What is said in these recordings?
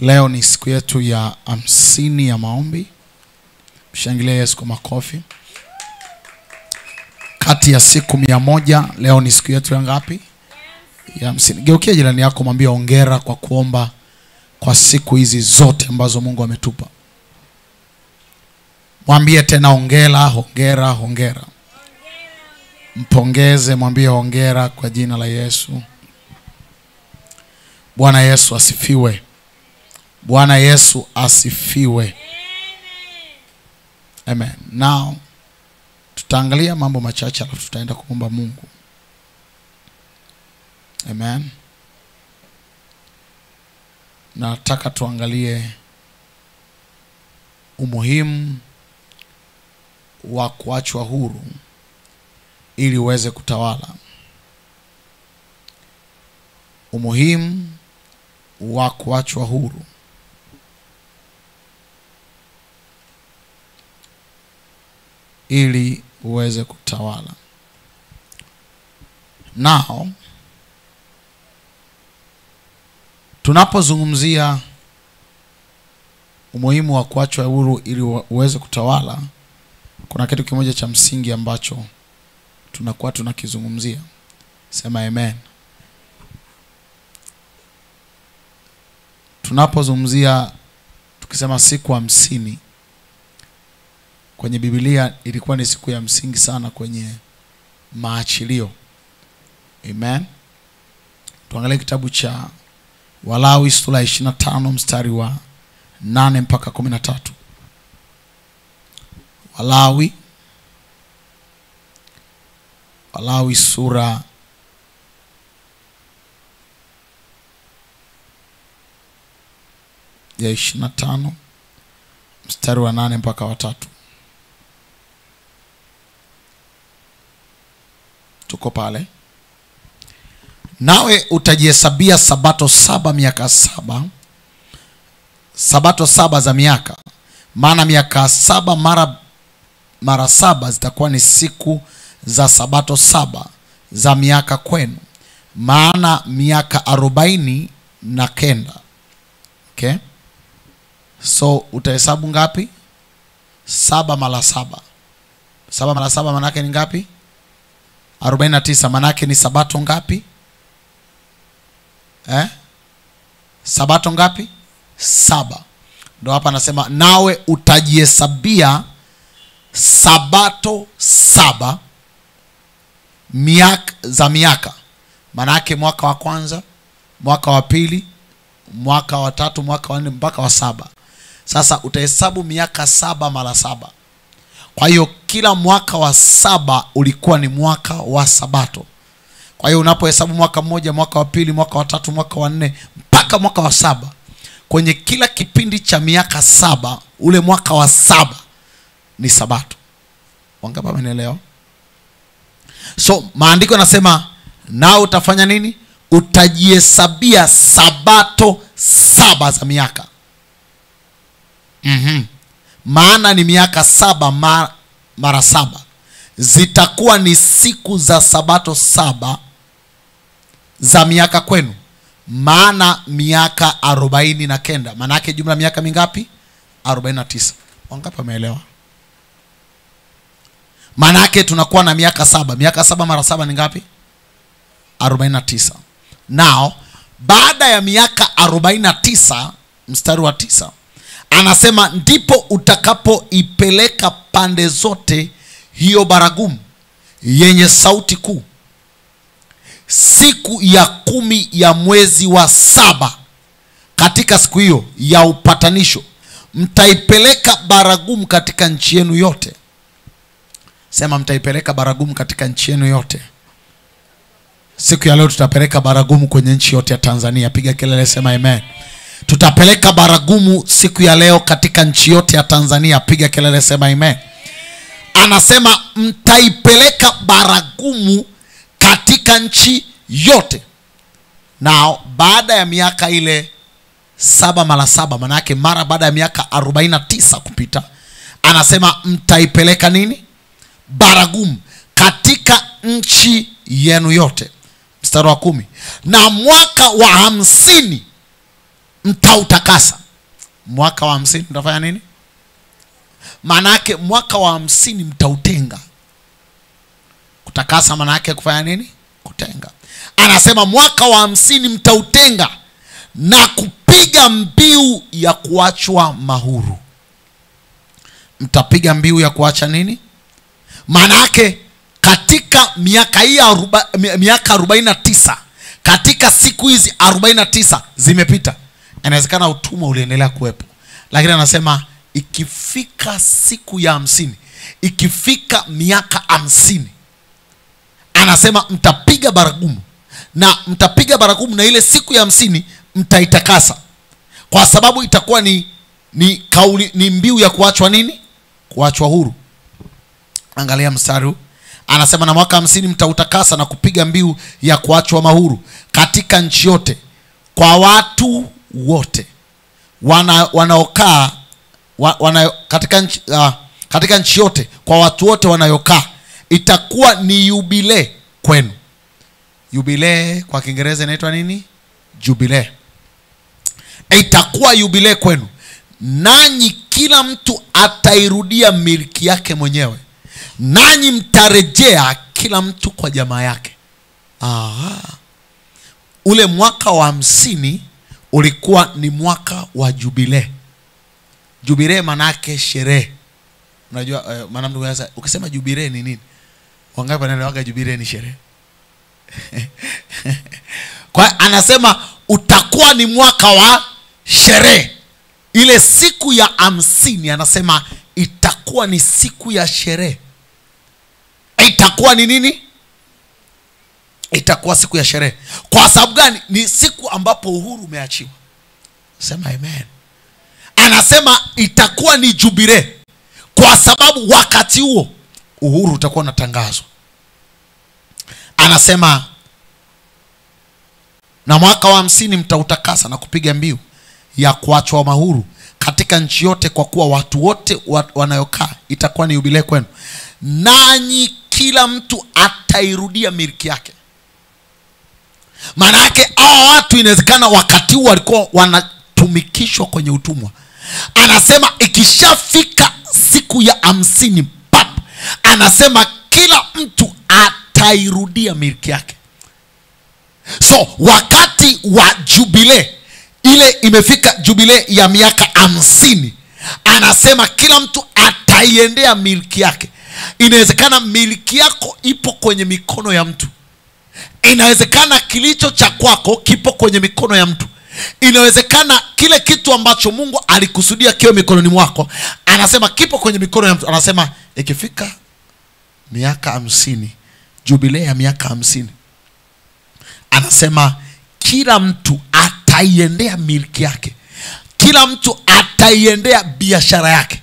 Leo ni siku yetu ya 50 ya maombi. Mshangilie Yesu kwa makofi. Kati ya siku 100, leo ni siku yetu ya ngapi? Ya 50. Geukia jirani yako, mwambie hongera kwa kuomba kwa siku hizi zote ambazo Mungu ametupa. Mwambie tena hongera, hongera, hongera. Mpongeze, mwambie hongera kwa jina la Yesu. Bwana Yesu asifiwe. Bwana Yesu asifiwe. Amen. Now tutaangalia mambo machache alafu tutaenda kuomba Mungu. Amen. Nataka tuangalie umuhimu wa kuachwa huru ili uweze kutawala. Umuhimu wa kuachwa huru ili uweze kutawala. Now tunapozungumzia umuhimu wa kuachwa huru ili uweze kutawala, kuna kitu kimoja cha msingi ambacho tunakuwa tunakizungumzia. Sema amen. Tunapozungumzia tukisema siku 50 kwenye Biblia, ilikuwa ni siku ya msingi sana kwenye maachilio. Amen. Tuangalie kitabu cha Walawi sura 25 mstari wa 8 mpaka 13. Walawi sura ya 25 mstari wa 8 mpaka wa 3. Tuko pale. Nawe utajihesabia sabato 7 miaka 7. Sabato 7 za miaka. Maana miaka 7 mara 7 zitakuwa ni siku za sabato 7 za miaka kwenu. Maana miaka 49. Okay? So utahesabu ngapi? 7 mara 7. 7 mara 7 maana yake ni ngapi? 49. Maana yake ni sabato ngapi? Sabato ngapi? 7. Ndio hapa anasema nawe utajihesabia sabato 7 miaka za miaka. Maana yake mwaka wa kwanza, mwaka wa pili, mwaka wa tatu, mwaka wa 4 mpaka wa 7. Sasa utahesabu miaka 7 mara 7. Kwa hiyo kila mwaka wa 7 ulikuwa ni mwaka wa sabato. Kwa hiyo unapohesabu mwaka mmoja, mwaka wa pili, mwaka wa tatu, mwaka wa 4 mpaka mwaka wa 7, kwenye kila kipindi cha miaka 7, ule mwaka wa 7 ni sabato. Wangapi wamenielewa? So maandiko yanasema nao utafanya nini? Utajihesabia sabato 7 za miaka. Maana ni miaka 7 mara 7 zitakuwa ni siku za sabato 7 za miaka kwenu. Maana miaka 49. Maana yake jumla miaka mingapi? 49. Wangapi wameelewa? Maana yake tunakuwa na miaka 7. Miaka 7 mara 7 ni ngapi? 49. Now baada ya miaka 49 mstari wa 9 anasema ndipo utakapoipeleka pande zote hiyo baragumu yenye sauti kuu siku ya 10 ya mwezi wa 7. Katika siku hiyo ya upatanisho mtaipeleka baragumu katika nchi yenu yote. Sema mtaipeleka baragumu katika nchi yenu yote. Siku ya leo tutapeleka baragumu kwenye nchi yote ya Tanzania. Piga kelele, sema amen. Tutapeleka baragumu siku ya leo katika nchi yote ya Tanzania. Piga kelele, sema amen. Anasema mtaipeleka baragumu katika nchi yote. Now baada ya miaka ile 7 mara 7, maana yake mara baada ya miaka 49 kupita, anasema mtaipeleka nini? Baragumu katika nchi yenu yote. Mstari wa 10. Na mwaka wa 50 mtautakasa. Mwaka wa 50 mtafanya nini? Maana yake mwaka wa 50 mtautenga. Kutakasa maana yake kufanya nini? Kutenga. Anasema mwaka wa 50 mtautenga na kupiga mbiu ya kuachwa mahuru. Mtapiga mbiu ya kuacha nini? Maana yake katika miaka hii miaka 49, katika siku hizi 49 zimepita. Inawezekana utumwa uliendelea kuwepo, lakini anasema ikifika siku ya 50, ikifika miaka 50, anasema mtapiga baragumu, na mtapiga baragumu, na ile siku ya 50 mtaitakasa, kwa sababu itakuwa ni kauli, ni mbiu ya kuachwa nini? Kuachwa huru. Angalia mstari huu. Anasema na mwaka 50 mtautakasa na kupiga mbiu ya kuachwa mahuru katika nchi yote, kwa watu wote wanaokaa katika nchi yote, kwa watu wote wanayokaa. Itakuwa ni yubile kwenu. Yubile kwa Kiingereza inaitwa nini? Jubilee. Itakuwa yubile kwenu, nanyi kila mtu atairudia miliki yake mwenyewe, nanyi mtarejea kila mtu kwa jamaa yake. Ule mwaka wa 50 ulikuwa ni mwaka wa jubilee. Jubilee maana yake sherehe. Unajua maana mtu anaweza ukisema jubilee ni nini? Wangapi wanaelewa jubilee ni sherehe? Kwa anasema utakuwa ni mwaka wa sherehe. Ile siku ya 50 anasema itakuwa ni siku ya sherehe. Itakuwa ni nini? Itakuwa siku ya sherehe. Kwa sababu gani? Ni siku ambapo uhuru umeachiwa. Sema amen. Anasema itakuwa ni jubilee, kwa sababu wakati huo uhuru utakuwa unatangazwa. Anasema na mwaka wa 50 mtautakasa na kupiga mbiu ya kuachwa mahuru katika nchi yote, kwa kuwa watu wote wanayokaa. Itakuwa ni jubilee kwenu, nanyi kila mtu atairudia miliki yake. Maana yake hao watu inawezekana wakati huo walikuwa wanatumikishwa kwenye utumwa. Anasema ikishafika siku ya 50 pap, anasema kila mtu atairudia miliki yake. So wakati wa jubilee ile imefika, jubilee ya miaka 50, anasema kila mtu ataiendea miliki yake. Inawezekana miliki yako ipo kwenye mikono ya mtu. Inawezekana kilicho cha kwako kipo kwenye mikono ya mtu. Inawezekana kile kitu ambacho Mungu alikusudia kiwe mikononi mwako, anasema kipo kwenye mikono ya mtu. Anasema ikifika miaka 50, jubilee ya miaka 50, anasema kila mtu ataiendea miliki yake. Kila mtu ataiendea biashara yake.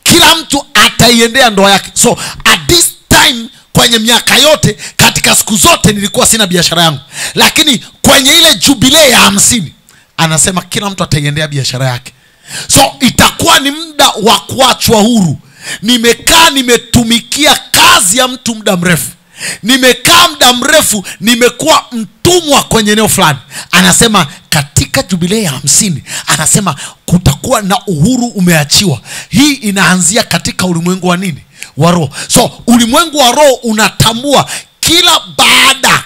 Kila mtu ataiendea ndoa yake. So at this time, kwenye miaka yote, katika siku zote nilikuwa sina biashara yangu, lakini kwenye ile jubilee ya 50 anasema kila mtu ataiendea biashara yake. So itakuwa ni muda wa kuachwa huru. Nimekaa nimetumikia kazi ya mtu muda mrefu. Nimekaa muda mrefu, nimekuwa mtumwa kwenye eneo fulani. Anasema katika jubilee ya 50, anasema kutakuwa na uhuru umeachiwa. Hii inaanzia katika ulimwengu wa nini? Wa roho. So ulimwengu wa roho unatambua kila baada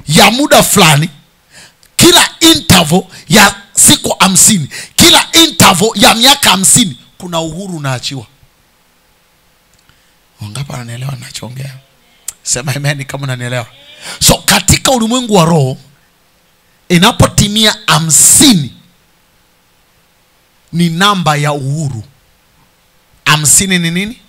ya muda fulani, kila interval ya siku 50, kila interval ya miaka 50, kuna uhuru unaachiwa. Wangapi wanaelewa ninachoongea? Sema amen kama unanielewa. So katika ulimwengu wa roho, inapotimia 50 ni namba ya uhuru. 50 ni nini?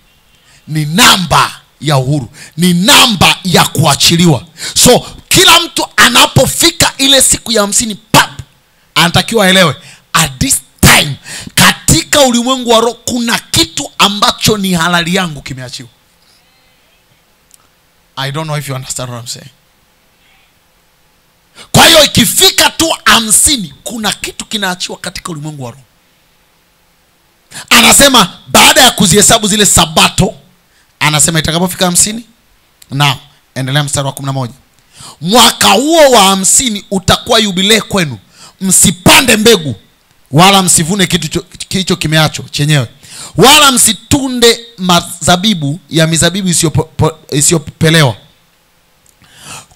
Ni namba ya uhuru, ni namba ya kuachiliwa. So kila mtu anapofika ile siku ya 50 pap, anatakiwa aelewe at this time katika ulimwengu wa roho kuna kitu ambacho ni halali yangu kimeachiwa. I don't know if you understand what I'm saying. Kwa hiyo ikifika tu 50 kuna kitu kinaachiwa katika ulimwengu wa roho. Anasema baada ya kuzihesabu zile sabato, anasema itakapofika 50, na endelea mstari wa 11, mwaka huo wa 50 utakuwa jubilee kwenu, msipande mbegu wala msivune kitu kilicho kimeacho chenyewe, wala msitunde mazabibu ya mizabibu isiyopelewa.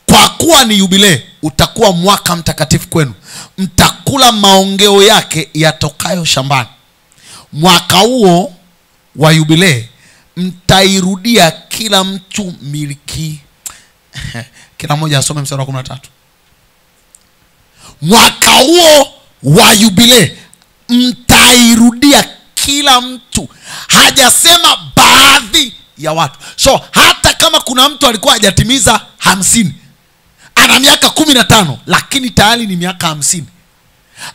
Kwa kuwa ni yubilei, utakuwa mwaka mtakatifu kwenu. Mtakula maongeo yake yatokayo shambani. Mwaka huo wa yubilei mtairudia kila mtu miliki. Kila mmoja asome mstari wa 13. Mwaka huo wa yubilei mtairudia kila mtu. Hajasema baadhi ya watu. So hata kama kuna mtu alikuwa hajatimiza 50, ana miaka 15, lakini tayari ni miaka 50,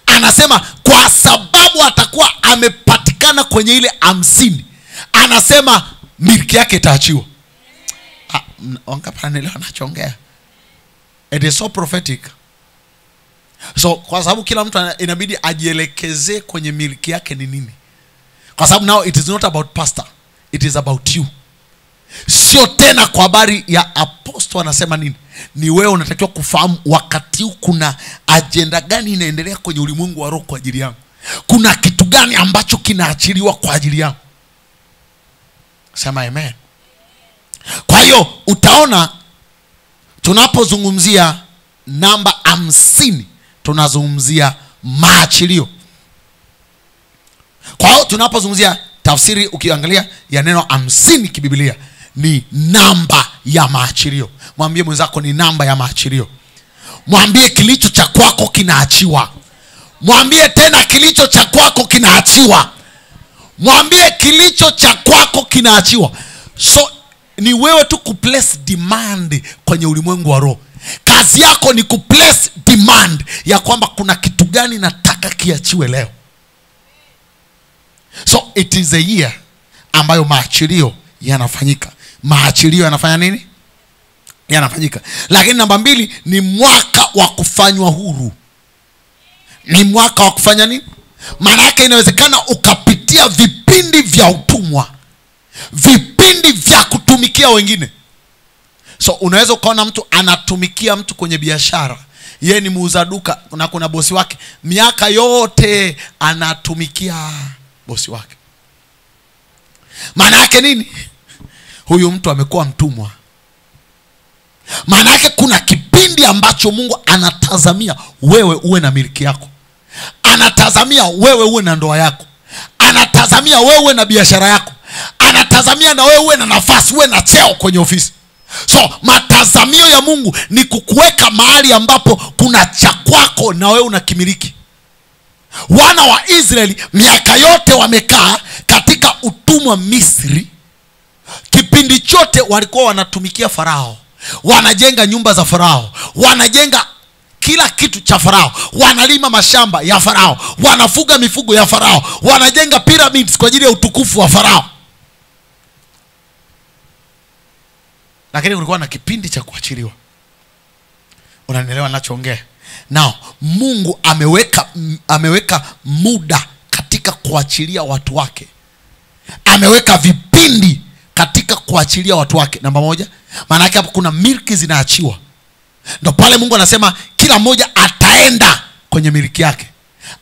anasema kwa sababu atakuwa amepatikana kwenye ile 50, anasema miliki yake itaachiwa. Wangapi wanaelewa anachoongea? It is so prophetic. So kwa sababu kila mtu inabidi ajielekeze kwenye miliki yake ni nini. Kwa sababu now it is not about pastor, it is about you. Sio tena kwa habari ya apostle anasema nini. Ni wewe unatakiwa kufahamu wakati huu kuna agenda gani inaendelea kwenye ulimwengu wa roho kwa ajili yangu. Kuna kitu gani ambacho kinaachiliwa kwa ajili yangu. Sema amen. Kwa hiyo utaona tunapozungumzia namba 50 tunazungumzia maachilio. Kwa hiyo tunapozungumzia tafsiri, ukiangalia ya neno 50 kibiblia, ni namba ya maachilio. Mwambie mwenzako ni namba ya maachilio. Mwambie kilicho cha kwako kinaachiwa. Mwambie tena kilicho cha kwako kinaachiwa. Mwambie kilicho cha kwako kinaachiwa. So ni wewe tu kuplace demand kwenye ulimwengu wa roho. Kazi yako ni kuplace demand ya kwamba kuna kitu gani nataka kiachiwe leo. So it is a year ambayo maachilio yanafanyika. Maachilio yanafanya nini? Yanafanyika. Lakini namba 2 ni mwaka wa kufanywa huru. Ni mwaka wa kufanya nini? Maana yake inawezekana ukapitia vipindi vya utumwa, vipindi vya kutumikia wengine. So unaweza ukaona mtu anatumikia mtu kwenye biashara, yeye ni muuza duka na kuna bosi wake, miaka yote anatumikia bosi wake. Maana yake nini? Huyu mtu amekuwa mtumwa. Maana yake kuna kipindi ambacho Mungu anatazamia wewe uwe na miliki yako. Anatazamia wewe uwe na ndoa yako. Anatazamia wewe uwe na biashara yako. Anatazamia na wewe uwe na nafasi, uwe na cheo kwenye ofisi. So matazamio ya Mungu ni kukuweka mahali ambapo kuna cha kwako na wewe unakimiliki. Wana wa Israeli miaka yote wamekaa katika utumwa Misri. Kipindi chote walikuwa wanatumikia Farao. Wanajenga nyumba za Farao, wanajenga kila kitu cha Farao, wanalima mashamba ya Farao, wanafuga mifugo ya Farao, wanajenga pyramids kwa ajili ya utukufu wa Farao. Lakini kulikuwa na kipindi cha kuachiliwa. Unanielewa ninachoongea? Now Mungu ameweka muda katika kuachilia watu wake. Ameweka vipindi katika kuachilia watu wake. Namba 1, maana yake hapo kuna miliki zinaachiwa. Ndio pale Mungu anasema kila mmoja ataenda kwenye miliki yake.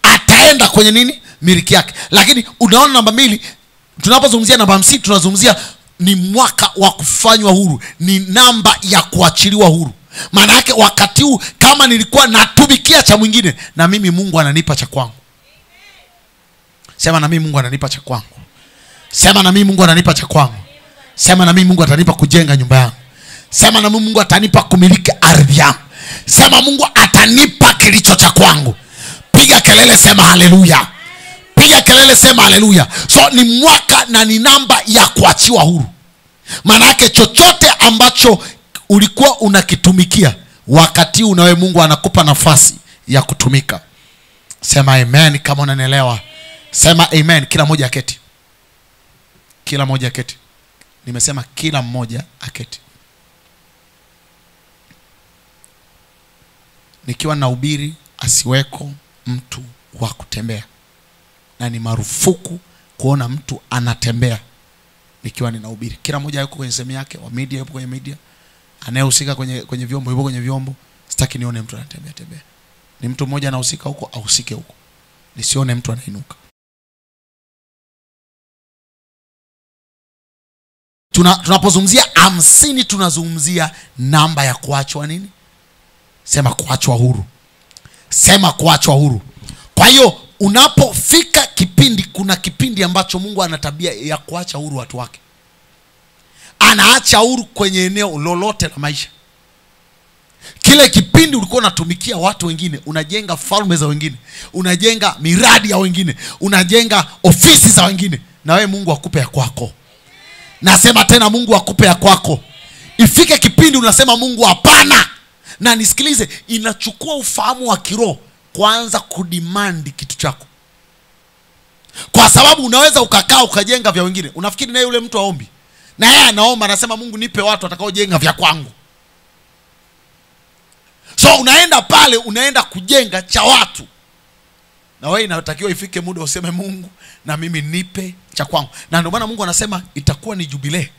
Ataenda kwenye nini? Miliki yake. Lakini unaona namba 2, tunapozungumzia namba 50 tunazungumzia ni mwaka wa kufanywa huru, ni namba ya kuachiliwa huru. Maana yake wakati huu kama nilikuwa natumikia cha mwingine, na mimi Mungu ananipa cha kwangu. Sema na mimi Mungu ananipa cha kwangu. Sema na mimi Mungu ananipa cha kwangu. Sema na mimi Mungu atanipa kujenga nyumba yangu. Sema na mimi Mungu atanipa kumiliki ardhi yangu. Sema Mungu atanipa kilicho cha kwangu. Piga kelele, sema haleluya. Piga kelele, sema haleluya. So ni mwaka na ni namba ya kuachiwa huru. Maana yake chochote ambacho ulikuwa unakitumikia, wakati unawe Mungu anakupa nafasi ya kutumika. Sema amen kama unanielewa. Sema amen. Kila mmoja aketi. Kila mmoja aketi. Nimesema kila mmoja aketi. Nikiwa nahubiri asiweko mtu wa kutembea. Na ni marufuku kuona mtu anatembea nikiwa ninahubiri. Kila mmoja yuko kwenye sehemu yake, wa media yupo kwenye media, anayehusika kwenye vyombo yupo kwenye vyombo. Sitaki nione mtu anatembea. Ni mtu mmoja anahusika huko, ahusike huko. Nisione mtu anainuka. Tunapozungumzia 50 tunazungumzia namba ya kuachwa nini? Sema kuachwa huru. Sema kuachwa huru. Kwa hiyo unapofika kipindi, kuna kipindi ambacho Mungu ana tabia ya kuacha huru watu wake. Anaacha huru kwenye eneo lolote la maisha. Kile kipindi ulikuwa unatumikia watu wengine, unajenga falme za wengine, unajenga miradi ya wengine, unajenga ofisi za wengine, na wewe Mungu akupe ya kwako. Nasema tena, Mungu akupe ya kwako. Ifike kipindi unasema Mungu hapana. Na nisikilize, inachukua ufahamu wa kiroho kuanza kudimandi kitu chako. Kwa sababu unaweza ukakaa ukajenga vya wengine. Unafikiri na yule mtu aombi? Na yeye anaomba, anasema Mungu nipe watu watakaojenga vya kwangu. So unaenda pale, unaenda kujenga cha watu. Na wewe inatakiwa ifike muda useme Mungu na mimi nipe cha kwangu. Na ndio maana Mungu anasema itakuwa ni jubilee,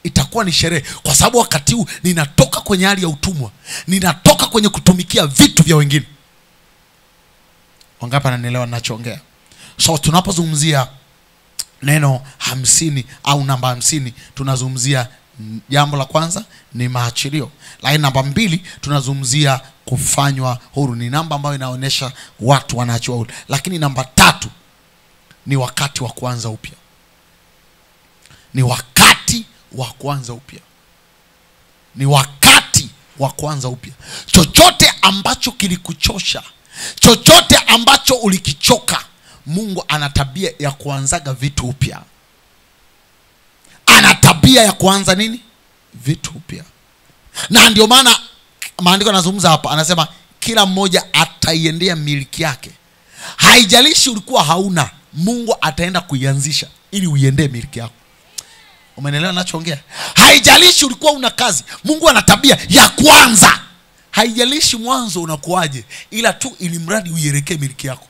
itakuwa ni sherehe, kwa sababu wakati huu ninatoka kwenye hali ya utumwa, ninatoka kwenye kutumikia vitu vya wengine. Wangapi wananielewa ninachoongea? So tunapozungumzia neno 50 au namba 50, tunazungumzia jambo la kwanza ni maachilio. Lakini namba 2 tunazungumzia kufanywa huru. Ni namba ambayo inaonyesha watu wanaachiwa huru. Lakini namba 3 ni wakati wa kuanza upya. Ni wakati wa kuanza upya. Ni wakati wa kuanza upya. Chochote ambacho kilikuchosha, chochote ambacho ulikichoka, Mungu ana tabia ya kuanzaga vitu upya. Ana tabia ya kuanza nini? Vitu upya. Na ndio maana maandiko yanazungumza hapa, anasema kila mmoja ataiendea miliki yake. Haijalishi ulikuwa hauna, Mungu ataenda kuianzisha ili uiendee miliki yako. Umeelewa ninachoongea? Haijalishi ulikuwa una kazi, Mungu ana tabia ya kuanza. Haijalishi mwanzo unakuaje, ila tu ili mradi uielekee miliki yako.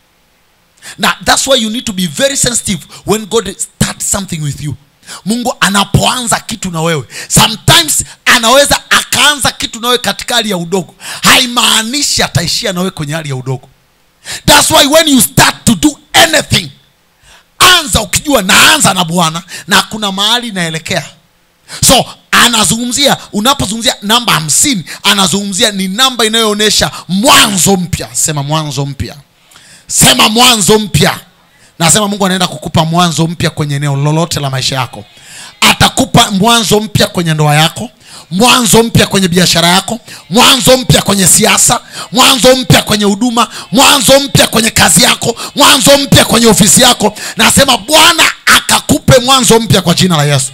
Now that's why you need to be very sensitive when God starts something with you. Mungu anapoanza kitu na wewe, sometimes anaweza akaanza kitu na wewe katika hali ya udogo. Haimaanishi ataishia na wewe kwenye hali ya udogo. That's why when you start to do anything, anza ukijua naanza na Bwana na kuna mahali naelekea. So anazungumzia, unapozungumzia namba 50, anazungumzia ni namba inayoonyesha mwanzo mpya. Sema mwanzo mpya. Sema mwanzo mpya. Nasema Mungu anaenda kukupa mwanzo mpya kwenye eneo lolote la maisha yako. Atakupa mwanzo mpya kwenye ndoa yako, mwanzo mpya kwenye biashara yako, mwanzo mpya kwenye siasa, mwanzo mpya kwenye huduma, mwanzo mpya kwenye kazi yako, mwanzo mpya kwenye ofisi yako. Nasema Bwana akakupe mwanzo mpya kwa jina la Yesu.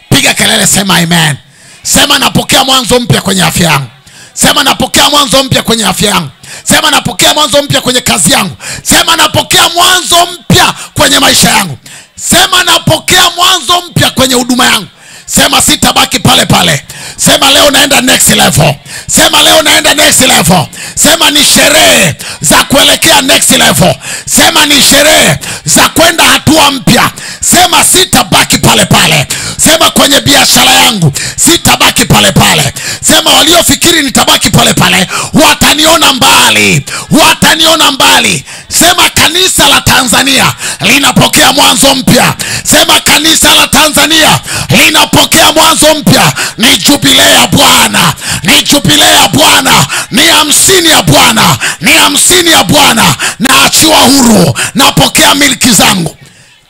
Piga kelele, sema amen. Sema napokea mwanzo mpya kwenye afya yangu. Sema napokea mwanzo mpya kwenye afya yangu. Sema napokea mwanzo mpya kwenye kazi yangu. Sema napokea mwanzo mpya kwenye maisha yangu. Sema napokea mwanzo mpya kwenye huduma yangu. Sema sitabaki pale pale. Sema leo naenda next level. Sema leo naenda next level. Sema ni sherehe za kuelekea next level. Sema ni sherehe za kwenda hatua mpya. Sema sitabaki pale pale. Sema kwenye biashara yangu sitabaki pale pale. Sema waliofikiri nitabaki pale pale wataniona mbali. Wataniona mbali. Sema kanisa la Tanzania linapokea mwanzo mpya. Sema kanisa la Tanzania linapokea mwanzo mpya. Ni jubilee ya Bwana. Ni jubilee ya Bwana. Ni 50 ya Bwana. Ni 50 ya Bwana. Naachiwa huru. Napokea miliki zangu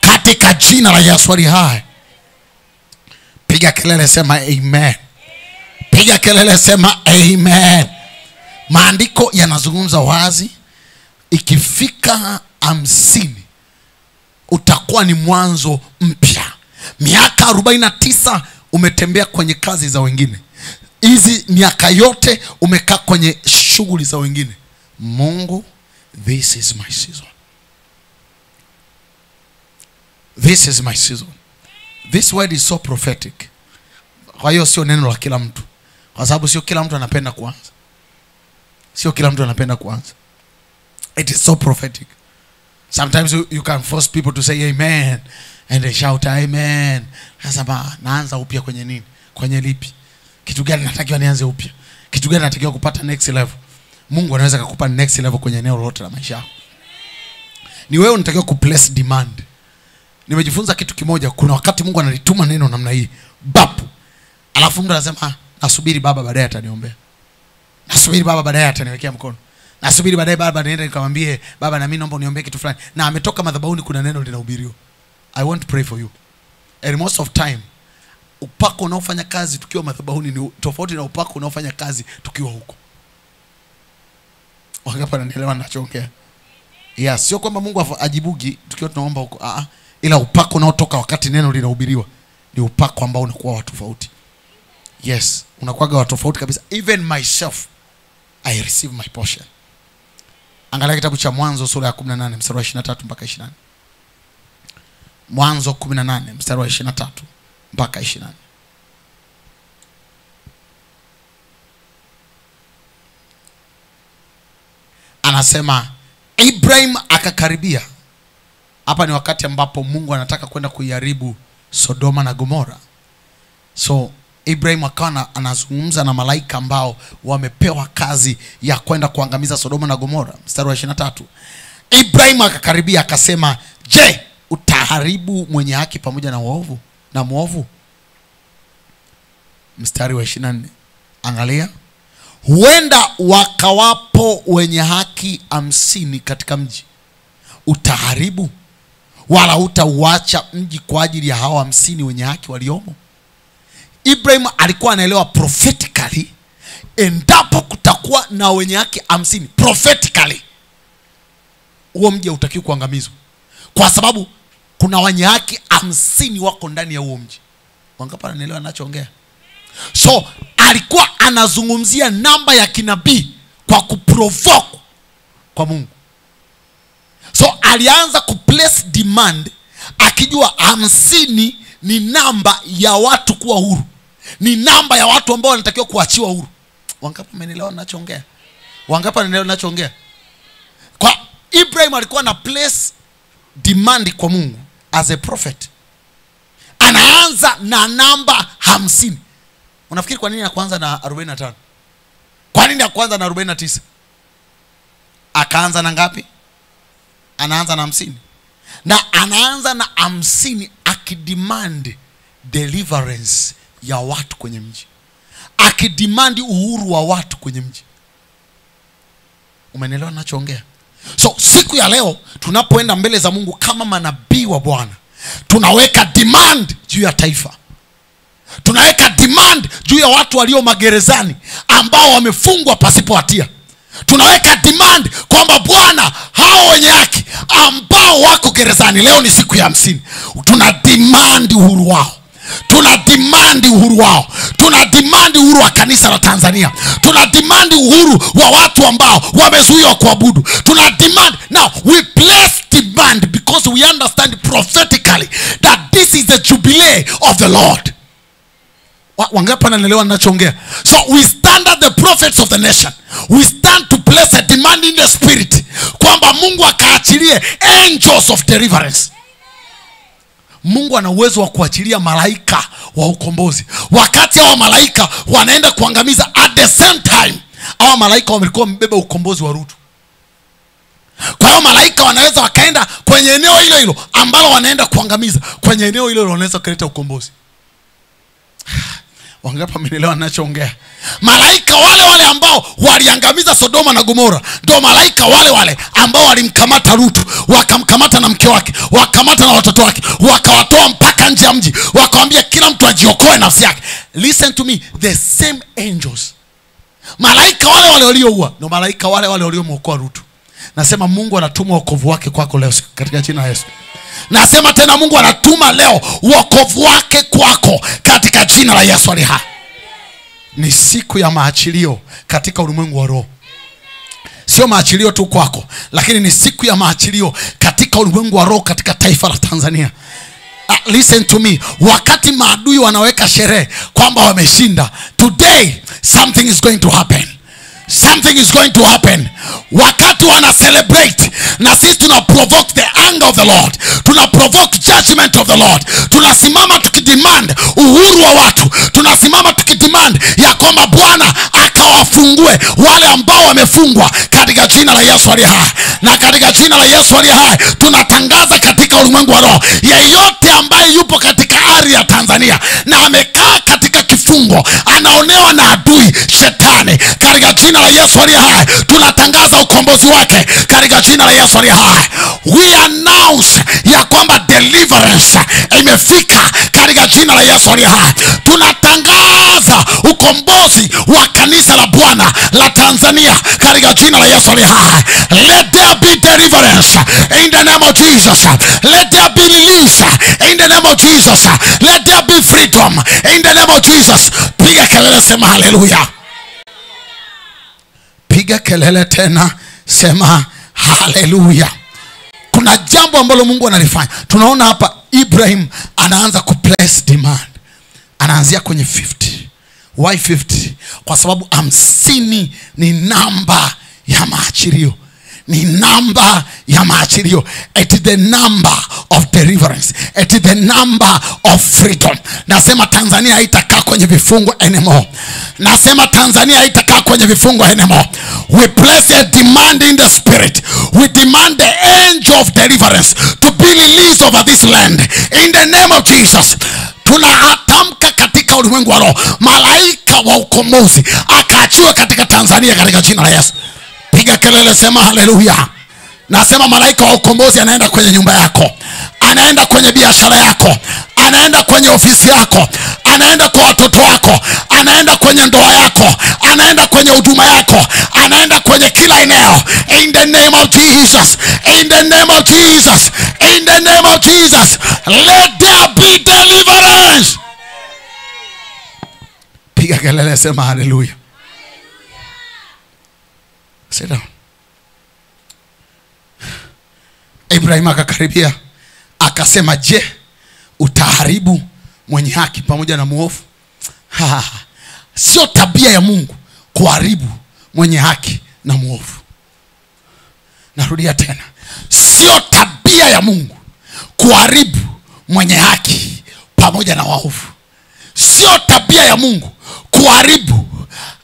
katika jina la Yesu aliye hai. Piga kelele, sema amen. Piga kelele, sema amen. Maandiko yanazungumza wazi, ikifika 50 utakuwa ni mwanzo mpya. Miaka 49 umetembea kwenye kazi za wengine. Hizi miaka yote umekaa kwenye shughuli za wengine. Mungu, this is my season. This is my season. This word is so prophetic. Kwa hiyo sio neno la kila mtu, kwa sababu sio kila mtu anapenda kuanza. Sio kila mtu anapenda kuanza. It is so prophetic. Sometimes you can force people to say amen and they shout amen. Sasa naanza upya kwenye nini? Kwenye lipi? Kitu gani natakiwa nianze upya? Kitu gani natakiwa kupata next level? Mungu anaweza kukupa next level kwenye eneo lolote la maisha yako. Ni wewe unatakiwa kuplace demand. Nimejifunza kitu kimoja, kuna wakati Mungu analituma neno namna hii, bap. Alafu mtu anasema, nasubiri baba baadaye ataniombea. Nasubiri baba baadaye ataniwekea mkono. Nasubiri baadaye baba niende nikamwambie baba na mimi naomba uniombee kitu fulani. Na ametoka madhabahuni kuna neno linahubiriwa. I want to pray for you. And most of time upako unaofanya kazi tukiwa madhabahuni ni tofauti na upako unaofanya kazi tukiwa huko. Wangapi wananielewa ninachoongea? Yes, sio kwamba Mungu ajibugi tukiwa tunaomba huko. Ila upako unaotoka wakati neno linahubiriwa ni upako ambao unakuwa wa tofauti. Yes, unakuwa wa tofauti kabisa. Even myself, I receive my portion. Angalia kitabu cha Mwanzo sura ya 18 mstari wa 23 mpaka 24. Mwanzo 18 mstari wa 23 mpaka 24. Anasema Ibrahim akakaribia. Hapa ni wakati ambapo Mungu anataka kwenda kuiharibu Sodoma na Gomora. So Ibrahim akawa anazungumza na malaika ambao wamepewa kazi ya kwenda kuangamiza Sodoma na Gomora. Mstari wa 23. Ibrahim akakaribia akasema, "Je, utaharibu mwenye haki pamoja na muovu?" Mstari wa 24. Angalia. "Huenda wakawapo wenye haki 50 katika mji. Utaharibu wala hutauacha mji kwa ajili ya hao 50 wenye haki waliomo?" Ibrahim alikuwa anaelewa prophetically, endapo kutakuwa na wenye haki 50 prophetically, huo mji hautakiwi kuangamizwa, kwa sababu kuna wenye haki 50 wako ndani ya huo mji. Wangapi wanaelewa ninachoongea? So alikuwa anazungumzia namba ya kinabii kwa kuprovoke kwa Mungu. So alianza kuplace demand akijua 50 ni namba ya watu kuwa huru. Ni namba ya watu ambao wanatakiwa kuachiwa huru. Wangapi wanaelewa ninachoongea? Wangapi wanaelewa ninachoongea? Kwa Ibrahim alikuwa na place demand kwa Mungu as a prophet. Anaanza na namba 50. Unafikiri kwa nini anaanza na 45? Kwa nini anaanza na 49? Akaanza na ngapi? Anaanza na 50. Na anaanza na 50 akidemand deliverance ya watu kwenye mji. Akidemand uhuru wa watu kwenye mji. Umeelewa ninachoongea? So siku ya leo tunapoenda mbele za Mungu kama manabii wa Bwana, tunaweka demand juu ya taifa. Tunaweka demand juu ya watu walio magerezani ambao wamefungwa pasipo hatia. Tunaweka demand kwamba Bwana, hao wenye haki ambao wako gerezani, leo ni siku ya 50. Tuna demand uhuru wao. Tuna demand uhuru wao. Tuna demand uhuru wa kanisa la Tanzania. Tuna demand uhuru wa watu ambao wamezuiwa kuabudu. Tuna demand. Now we place demand because we understand prophetically that this is the jubilee of the Lord. Wangapi wanaelewa ninachoongea? So we stand as the prophets of the nation. We stand to place a demand in the spirit kwamba Mungu akaachilie angels of deliverance. Mungu ana uwezo wa kuachilia malaika wa ukombozi. Wakati hao malaika wanaenda kuangamiza, at the same time hao malaika walikuwa wamebeba ukombozi wa Rutu. Kwa hiyo malaika wanaweza wakaenda kwenye eneo hilo hilo ambalo wanaenda kuangamiza, kwenye eneo hilo wanaweza kuleta ukombozi. Wangapi wanaelewa ninachoongea? Malaika wale ambao waliangamiza Sodoma na Gomora ndio malaika wale ambao walimkamata Rutu, wakamkamata na mke wake, wakamata na watoto wake, wakawatoa mpaka nje ya mji, wakamwambia kila mtu ajiokoe nafsi yake. Listen to me, the same angels, malaika wale walioua ndio malaika wale waliomwokoa Rutu. Nasema Mungu anatuma wokovu wake kwako leo katika jina la Yesu. Nasema tena Mungu anatuma leo wokovu wake kwako katika jina la Yesu aliye hai. Ni siku ya maachilio katika ulimwengu wa roho. Sio maachilio tu kwako, lakini ni siku ya maachilio katika ulimwengu wa roho katika taifa la Tanzania. Listen to me, wakati maadui wanaweka sherehe kwamba wameshinda, today something is going to happen. Something is going to happen. Wakati wana celebrate, na sisi tuna provoke the anger of the Lord. Tuna provoke judgment of the Lord. Tunasimama tukidemand uhuru wa watu. Tunasimama tukidemand ya kwamba Bwana akawafungue ufungue wale ambao wamefungwa katika jina la Yesu aliye hai. Na katika jina la Yesu aliye hai tunatangaza katika ulimwengu wa roho, yeyote ambaye yupo katika ardhi ya Tanzania na amekaa katika kifungo, anaonewa na adui shetani, katika jina la Yesu aliye hai tunatangaza ukombozi wake katika jina la Yesu aliye hai. We announce ya kwamba deliverance imefika katika jina la Yesu aliye hai. Tunatangaza ukombozi wa kanisa la Bwana la Tanzania katika jina la Yesu aliye hai. Let there be deliverance in the name of Jesus. Let there be release in the name of Jesus. Let there be freedom in the name of Jesus. Piga kelele, sema haleluya. Piga kelele tena, sema haleluya. Kuna jambo ambalo Mungu analifanya. Tunaona hapa Ibrahim anaanza kuplace demand. Anaanzia kwenye 50. Why 50? Kwa sababu 50 ni namba ya maachirio. Ni namba ya maachirio. It is the number of deliverance. It is the number of freedom. Nasema Tanzania haitakaa kwenye vifungo anymore. Nasema Tanzania haitakaa kwenye vifungo anymore. We place a demand in the spirit. We demand the angel of deliverance to be released over this land in the name of Jesus. Tunatamka katika ulimwengu wa roho, malaika wa ukombozi akaachiwa katika Tanzania katika jina la Yesu. Piga kelele, sema haleluya. Nasema malaika wa ukombozi anaenda kwenye nyumba yako, anaenda kwenye biashara yako, anaenda kwenye ofisi yako, anaenda kwa watoto wako, anaenda kwenye ndoa yako, anaenda kwenye huduma yako, anaenda kwenye kila eneo. In the name of Jesus, in the name of Jesus, in the name of Jesus, let there be deliverance. Piga kelele, sema haleluya. Sit down. Ibrahim akakaribia akasema, je, utaharibu mwenye haki pamoja na muovu? Sio tabia ya Mungu kuharibu mwenye haki na muovu. Narudia tena, sio tabia ya Mungu kuharibu mwenye haki pamoja na waovu. Sio tabia ya Mungu kuharibu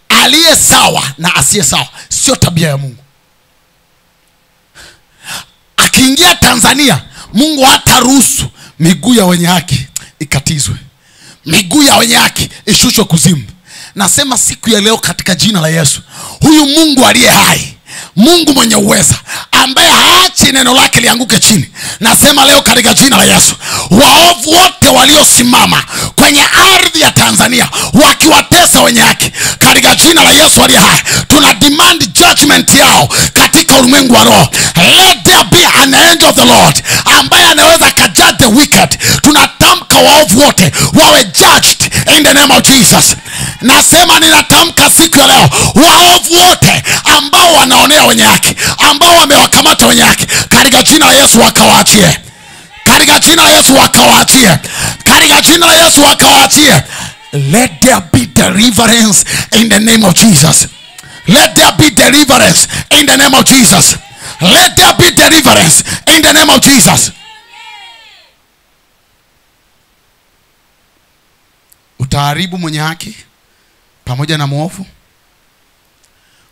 aliye sawa na asiye sawa. Sio tabia ya Mungu. Akiingia Tanzania, Mungu hataruhusu miguu ya wenye haki ikatizwe, miguu ya wenye haki ishushwe kuzimu. Nasema siku ya leo katika jina la Yesu, huyu Mungu aliye hai, Mungu mwenye uweza, ambaye haachi neno lake lianguke chini, nasema leo katika jina la Yesu, waovu wote waliosimama kwenye ardhi ya Tanzania wakiwatesa wenye haki, katika jina la Yesu aliye hai tuna demand judgment yao katika ulimwengu wa roho. Let there be an angel of the Lord ambaye anaweza kujudge the wicked. Tunatamka waovu wote wawe judged in the name of Jesus. Nasema ninatamka siku ya leo, waovu wote ambao wanaonea wenye haki, ambao wamewakamata wenye haki, katika jina la Yesu wakawaachie. Katika jina la Yesu wakawaachie. Katika jina la Yesu wakawaachie. Let there be deliverance in the name of Jesus. Let there be deliverance in the name of Jesus. Let there be deliverance in the name of Jesus. Utaharibu mwenye haki pamoja na muovu?